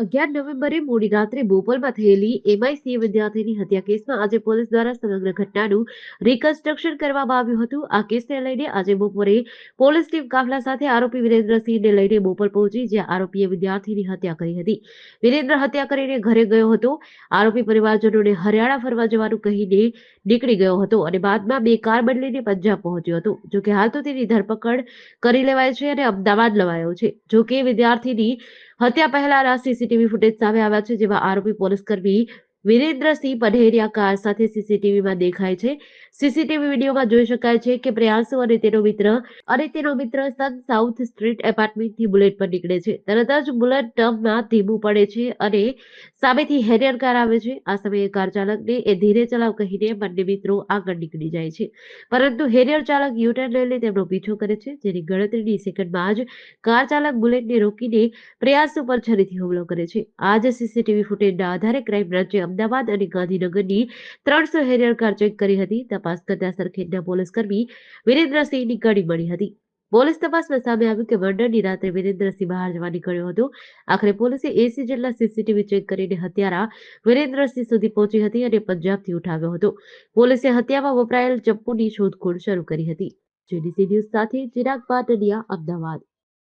11 નવેમ્બરે મોડી રાત્રે બોપલમાં થયેલી એમઆઈસી વિદ્યાર્થીની હત્યા કેસમાં આજે પોલીસ દ્વારા સમગ્ર ઘટનાનું રિકન્સ્ટ્રક્શન કરવામાં આવ્યું હતું. આ કેસને લઈને આજે બપોરે પોલીસ ટીમ કાફલા સાથે આરોપી વિરેન્દ્રસિંહને લઈને બોપલ પહોંચી, જ્યાં આરોપીએ વિદ્યાર્થીની હત્યા કરી હતી. વિરેન્દ્ર હત્યા કરીને ઘરે ગયો હતો. આરોપી પરિવારજનોને હરિયાણા ફરવા જવાનું કહીને નીકળી ગયો હતો અને બાદમાં બે કાર બદલીને પંજાબ પહોંચ્યો હતો. જોકે હાલ તો તેની ધરપકડ કરી લેવાઈ છે અને અમદાવાદ લવાયો છે. જોકે વિદ્યાર્થીની હત્યા પહેલાના સીસીટીવી ફૂટેજ સામે આવ્યા છે, જેમાં આરોપી પોલીસકર્મી વિરેન્દ્રસિંહ પઢેરિયા કાર સાથે સીસીટીવીમાં દેખાય છે. સીસીટીવી વિડીયોમાં જોઈ શકાય છે કે પ્રિયાંશુ અને તેનો મિત્ર સન સાઉથ સ્ટ્રીટ એપાર્ટમેન્ટથી બુલેટ પર નીકળે છે. તરત જ બુલેટ ટર્નમાં ધીમું પડે છે અને સામેથી હેરિયર કાર આવે છે. આ સમયે કાર ચાલકને એ ધીરે ચલાવ કહીને બંને મિત્રો આગળ નીકળી જાય છે, પરંતુ હેરિયર ચાલક યુટર્ન લઈને તેમનો પીછો કરે છે, જેની ગણતરીની સેકન્ડમાં જ કાર ચાલક બુલેટને રોકીને પ્રયાસ ઉપર છરીથી હુમલો કરે છે. આ જ સીસીટીવી ફૂટેજના આધારે ક્રાઇમ બ્રાન્ચે અમદાવાદ અને ગાંધીનગરની 300 હેરિયર કાર ચેક કરી હતી. તપાસ કરતા સરખેજના પોલીસકર્મી વિરેન્દ્રસિંહની કડી મળી હતી. પોલીસ તપાસમાં સામે આવ્યું કે મંડળની રાત્રે વિરેન્દ્રસિંહ બહાર જવા નીકળ્યો હતો. આખરે પોલીસે 80 જેટલા સીસીટીવી ચેક કરીને હત્યારા વિરેન્દ્રસિંહ સુધી પહોંચી હતી અને પંજાબથી ઉઠાવ્યો હતો. પોલીસે હત્યામાં વપરાયેલ ચપ્પુની શોધખોળ શરૂ કરી હતી. જેડીસી ન્યૂઝ સાથે ચિરાગ પાટડિયા, અમદાવાદ.